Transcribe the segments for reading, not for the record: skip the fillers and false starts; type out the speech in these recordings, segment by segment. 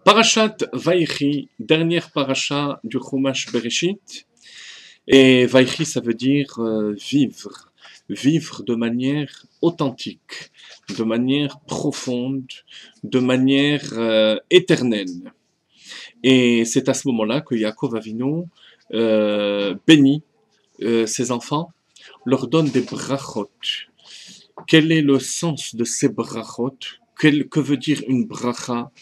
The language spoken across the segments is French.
Parashat Vaïchi, dernière paracha du Chumash Bereshit. Et Vaïchi, ça veut dire vivre, vivre de manière authentique, de manière profonde, de manière éternelle. Et c'est à ce moment-là que Yaakov Avinu bénit ses enfants, leur donne des brachot. Quel est le sens de ces brachot? Que veut dire une bracha?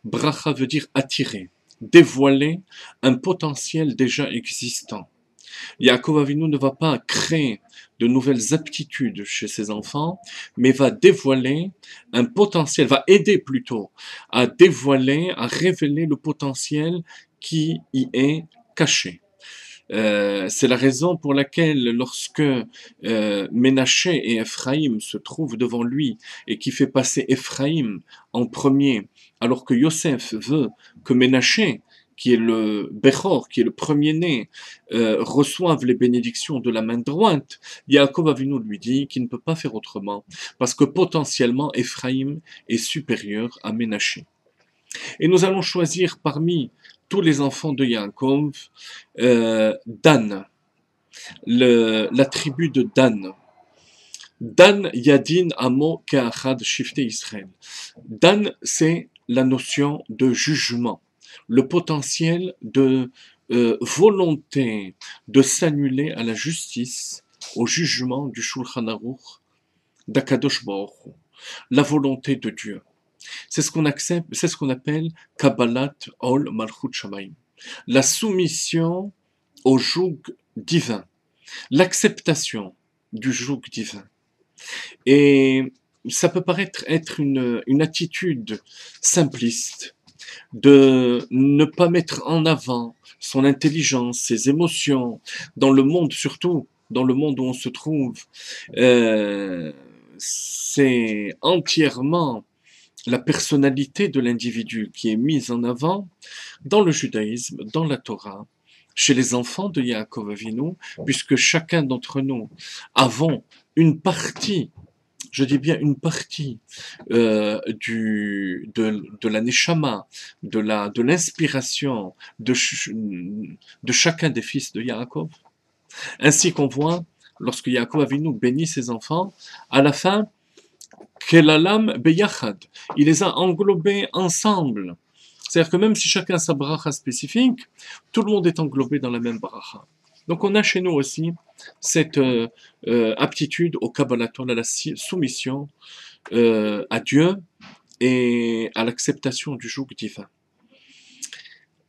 Bracha veut dire attirer, dévoiler un potentiel déjà existant. Yaakov Avinu ne va pas créer de nouvelles aptitudes chez ses enfants, mais va dévoiler un potentiel, va aider plutôt à dévoiler, à révéler le potentiel qui y est caché. C'est la raison pour laquelle lorsque Ménaché et Ephraïm se trouvent devant lui et qui fait passer Ephraïm en premier, alors que Yosef veut que Ménaché, qui est le Bechor, qui est le premier-né, reçoive les bénédictions de la main droite, Yaakov Avinu lui dit qu'il ne peut pas faire autrement, parce que potentiellement Ephraïm est supérieur à Ménaché. Et nous allons choisir parmi tous les enfants de Yaakov, Dan, la tribu de Dan. Dan Yadin Amo Keachad Shifte Israël. Dan, c'est la notion de jugement, le potentiel de volonté de s'annuler à la justice, au jugement du Shulchan Aruch d'Akadosh Baruch Hu, la volonté de Dieu. C'est ce qu'on accepte, c'est ce qu'on appelle Kabbalat Ol Malchut Shamayim, la soumission au joug divin, l'acceptation du joug divin. Et ça peut paraître être une attitude simpliste de ne pas mettre en avant son intelligence, ses émotions, dans le monde surtout, dans le monde où on se trouve, c'est entièrement la personnalité de l'individu qui est mise en avant dans le judaïsme, dans la Torah, chez les enfants de Yaakov Avinu, puisque chacun d'entre nous avons une partie, je dis bien une partie de la neshama, de l'inspiration de chacun des fils de Yaakov. Ainsi qu'on voit, lorsque Yaakov Avinu bénit ses enfants, à la fin, Kelalam beyachad, il les a englobés ensemble. C'est-à-dire que même si chacun a sa bracha spécifique, tout le monde est englobé dans la même bracha. Donc on a chez nous aussi cette aptitude au Kabbalaton, à la soumission à Dieu et à l'acceptation du joug divin.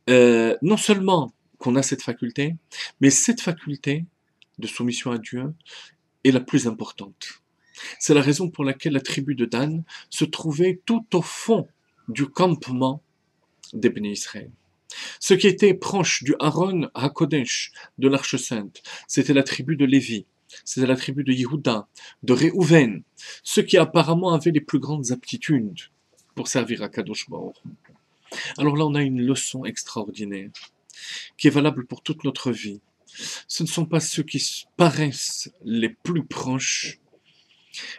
Non seulement qu'on a cette faculté, mais cette faculté de soumission à Dieu est la plus importante. C'est la raison pour laquelle la tribu de Dan se trouvait tout au fond du campement des Béné Israël. Ce qui était proche du Aaron HaKodesh, de l'Arche Sainte, c'était la tribu de Lévi, c'était la tribu de Yehuda, de Réhouven, ceux qui apparemment avaient les plus grandes aptitudes pour servir à Kadosh Baruch. Alors là, on a une leçon extraordinaire qui est valable pour toute notre vie. Ce ne sont pas ceux qui paraissent les plus proches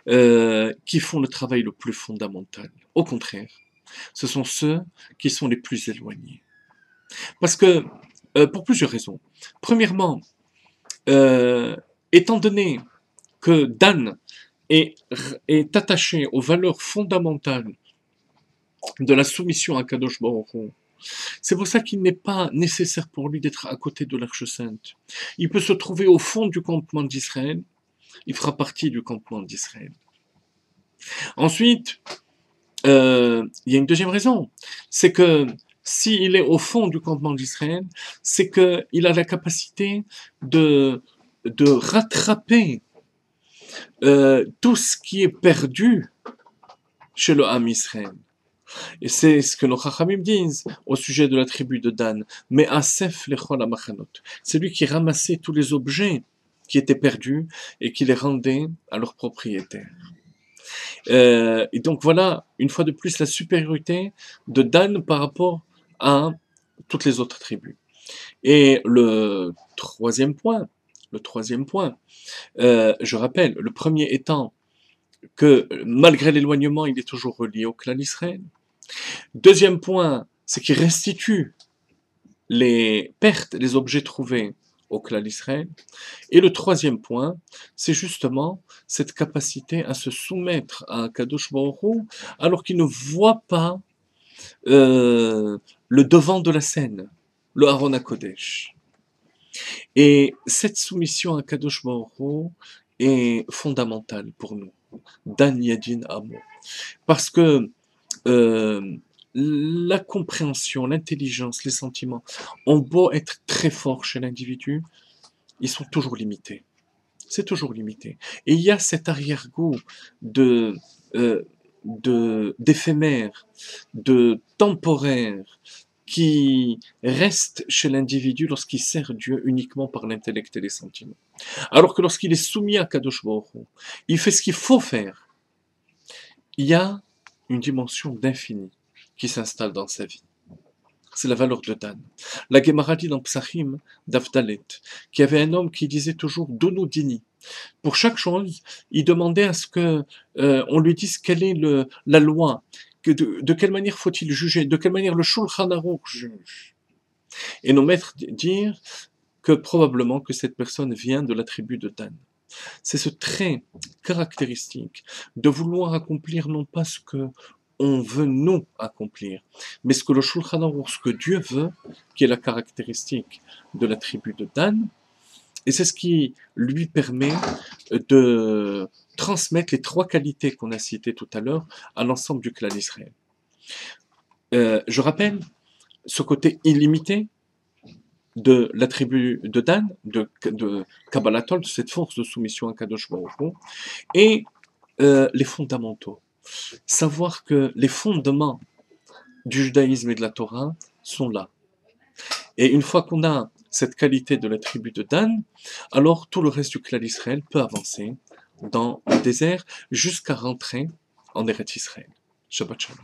qui font le travail le plus fondamental. Au contraire, ce sont ceux qui sont les plus éloignés. Parce que, pour plusieurs raisons. Premièrement, étant donné que Dan est attaché aux valeurs fondamentales de la soumission à Kadosh Baruch Hu, c'est pour ça qu'il n'est pas nécessaire pour lui d'être à côté de l'Arche Sainte. Il peut se trouver au fond du campement d'Israël, il fera partie du campement d'Israël. Ensuite, il y a une deuxième raison, c'est que s'il est au fond du campement d'Israël, c'est qu'il a la capacité de rattraper tout ce qui est perdu chez le Ham Israël. Et c'est ce que nos Chachamim disent au sujet de la tribu de Dan. Mais Asef lechol hamachanot, c'est lui qui ramassait tous les objets qui étaient perdus et qui les rendait à leurs propriétaires. Et donc voilà, une fois de plus, la supériorité de Dan par rapport à toutes les autres tribus. Et le troisième point, je rappelle, le premier étant que malgré l'éloignement, il est toujours relié au clan d'Israël. Deuxième point, c'est qu'il restitue les pertes, les objets trouvés au clan d'Israël. Et le troisième point, c'est justement cette capacité à se soumettre à Kadosh Baruch Hu, alors qu'il ne voit pas le devant de la scène, le Aaron HaKodesh. Et cette soumission à Kadosh Baruch Hu est fondamentale pour nous. Dan Yadin Amo. Parce que la compréhension, l'intelligence, les sentiments ont beau être très forts chez l'individu, ils sont toujours limités. C'est toujours limité. Et il y a cet arrière-goût de, d'éphémère, de temporaire, qui reste chez l'individu lorsqu'il sert Dieu uniquement par l'intellect et les sentiments. Alors que lorsqu'il est soumis à Kadosh Baruch Hu, il fait ce qu'il faut faire. Il y a une dimension d'infini qui s'installe dans sa vie. C'est la valeur de Dan. La Gemara dit dans Psachim d'Avdalet, qu'il y avait un homme qui disait toujours Dono Dini. Pour chaque chose, il demandait à ce que on lui dise quelle est la loi, de quelle manière faut-il juger, de quelle manière le Shulchan Aruch juge. Et nos maîtres dirent que probablement que cette personne vient de la tribu de Dan. C'est ce trait caractéristique de vouloir accomplir non pas ce que on veut nous accomplir, mais ce que le Shulchan Aruch, ce que Dieu veut, qui est la caractéristique de la tribu de Dan, et c'est ce qui lui permet de transmettre les trois qualités qu'on a citées tout à l'heure à l'ensemble du clan d'Israël. Je rappelle ce côté illimité de la tribu de Dan, de Kabbalatol, de cette force de soumission à Kadosh Baruch Hu, et les fondamentaux. Savoir que les fondements du judaïsme et de la Torah sont là. Et une fois qu'on a cette qualité de la tribu de Dan, alors tout le reste du clan d'Israël peut avancer dans le désert jusqu'à rentrer en Eretz Israël. Shabbat Shalom.